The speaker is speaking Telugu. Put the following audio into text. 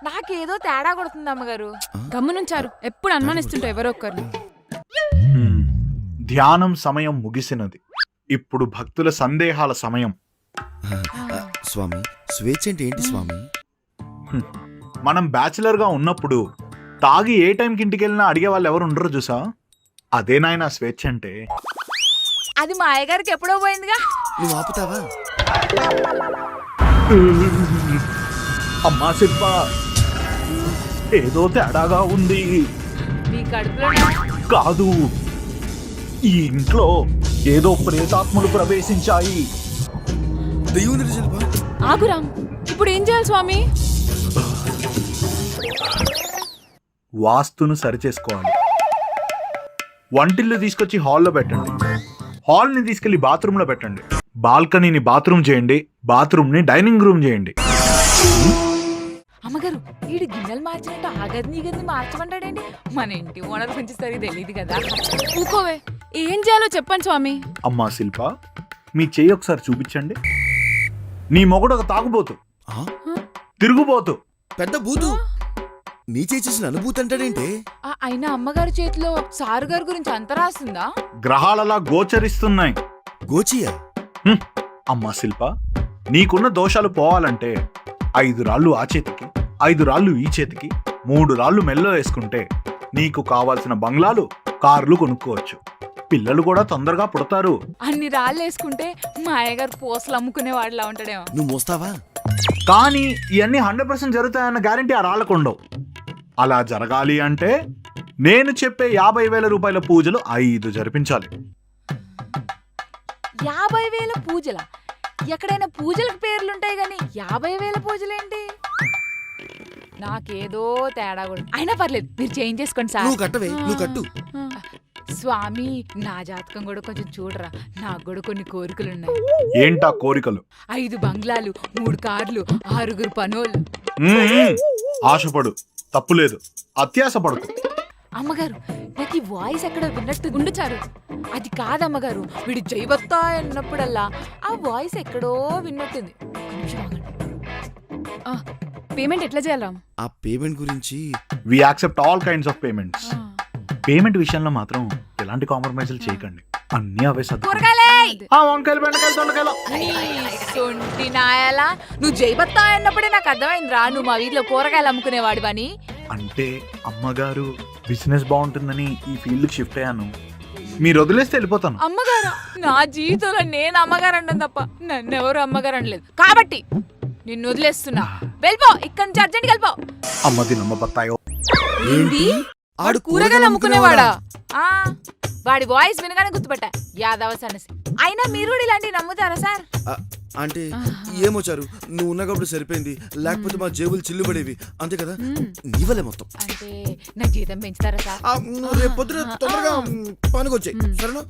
నాకేదో తేడా కొడుతుంది అమ్మగారు. గమనించారు ఎప్పుడు అనుమానిస్తుంటారు ఎవరో ఒక్కరు. ధ్యానం సమయం ముగిసినది. ఇప్పుడు భక్తుల సందేహాల సమయం. స్వామి, స్వేచ్ఛ అంటే ఏంటి స్వామి? మనం బ్యాచిలర్ గా ఉన్నప్పుడు తాగి ఏ టైంకి ఇంటికి వెళ్ళినా అడిగే వాళ్ళు ఎవరు ఉండరు చూసా, అదే నాయన స్వేచ్ఛ అంటే. అది మా అయ్యగారికి ఎప్పుడో పోయిందిగా. నువ్వు ఆపుతావా? అమ్మా శిల్ప, ఏదో తేడాగా ఉంది. మీ కడుపులో కాదు, ఈ ఇంట్లో ఏదో ప్రేతాత్మలు ప్రవేశించాయి. దెయ్యం శిల్ప. ఆగురాం, ఇప్పుడు ఏం చేయాలి స్వామి? వాస్తును సరిచేసుకోవాలి. వంటిల్లు తీసుకొచ్చి హాల్లో పెట్టండి, హాల్ని తీసుకెళ్లి బాత్రూంలో పెట్టండి, బాల్కనీని బాత్రూమ్ చేయండి, బాత్రూమ్ని డైనింగ్ రూమ్ చేయండి. అమ్మగారు, వీడు గిన్నెలు మార్చినట్టు ఆ గదిని ఈ గదిని మార్చమంటాడేంటి? మన ఇంటి ఓనర్ గురించి సరి తెలియదు కదా. ఊకోవే, ఏం చేయాలో చెప్పండి స్వామి. అమ్మా శిల్ప, మీ చెయ్యి ఒకసారి చూపించండి. నీ మొగుడు ఒక తాగుబోతు, తిరుగుబోతు, పెద్ద బూతు. నీ చేసిన అనుభూతి అంటాడేంటి? అయినా అమ్మగారి చేతిలో సారు గారి గురించి అంత రాస్తుందా? గ్రహాలలా గోచరిస్తున్నాయి. గోచియా? అమ్మా శిల్ప, నీకున్న దోషాలు పోవాలంటే 5 రాళ్ళు ఆ చేతికి, 5 రాళ్ళు ఈ చేతికి, 3 రాళ్ళు మెల్లో వేసుకుంటే నీకు కావాల్సిన బంగ్లాలు, కార్లు కొనుక్కోవచ్చు. పిల్లలు కూడా తొందరగా పుడతారు. అన్ని రాళ్ళు వేసుకుంటే మా అయ్యగారు పూసలు అమ్ముకునే వాడిలా ఉంటాడేమో. నువ్వు మోస్తావా? కానీ ఇవన్నీ 100% జరుగుతాయన్న గ్యారంటీ ఆ రాళ్ళకు ఉండవు. అలా జరగాలి అంటే నేను చెప్పే 50,000 రూపాయల పూజలు 5 జరిపించాలి. 50,000 పూజల? ఎక్కడైనా పూజలకు పేర్లుంటాయి గాని 50,000 పూజలేంటి? నాకేదో తేడా కూడా. అయినా పర్లేదు, మీరు చేంజ్ చేసుకోండి సార్. నువ్వు కట్టవే, నువ్వు కట్టు. స్వామి, నా జాతకం కూడా కొంచెం చూడరా. నాకు కూడా కొన్ని కోరికలున్నాయి. ఏంటా కోరికలు? 5 బంగ్లాలు, 3 కార్లు, 6 పనోళ్ళు. ఆశపడు, తప్పులేదు. అత్యాశ పడకు. అమ్మగారు, నాకు ఈ వాయిస్ ఎక్కడ విన్నట్టు ఉండుచారు. అది కాదమ్మగారు, వీడు జైబత్తా అన్నప్పుడల్లా ఆ వాయిస్ ఎక్కడో విన్నట్టుంది. పేమెంట్ ఎట్లా చేయాలా? ఆ పేమెంట్ గురించి we accept all kinds of payments. Payment విషయంలో మాత్రం ఎలాంటి కాంప్రమైజులు చేయకండి. అన్ని అవే సర్దు. వంకాయలు, బెండకాయలు, దొండకాయలు. సొంటి నాయలా, నువ్వు జైబత్తా అన్నప్పుడే నాకు అర్థమైందిరా నువ్వు మా వీధిలో కూరగాయలు అమ్ముకునేవాడివని. అంటే అమ్మగారు బిజినెస్ బాగుంటుందని ఈ ఫీల్డ్ షిఫ్ట్ అయ్యాను. మీరు వదిలేస్తే వెళ్ళిపోతాను. అమ్మగారు, నా జీవితంలో నేను అమ్మగారు అంటాను తప్ప నన్ను ఎవరు అమ్మగారు అనలేదు. కాబట్టి నిన్ను వదిలేస్తున్నా. వెళ్ళిపో, ఇక్కడి నుంచి అర్జెంట్కి వెళ్ళిపో. అమ్మది నమ్మ బత్తాయో. ఏంటి? ఆడు కూరగాయలు అమ్ముకునేవాడా? వాడి వాయిస్ వినగానే గుర్తుపట్టా, యాదవ సన్నసి. అయినా మీరు ఇలాంటివి నమ్ముతారా సార్? అంటే ఏమోచారు, నువ్వు ఉన్నా కాబట్టి సరిపోయింది, లేకపోతే మా జేబులు చిల్లుబడేవి. అంతే కదా, నీవలే మొత్తం. అంటే నాకు జీతం పెంచుతారా సార్? రేపు పొద్దున తొందరగా పనికొచ్చాయి, సరేనా?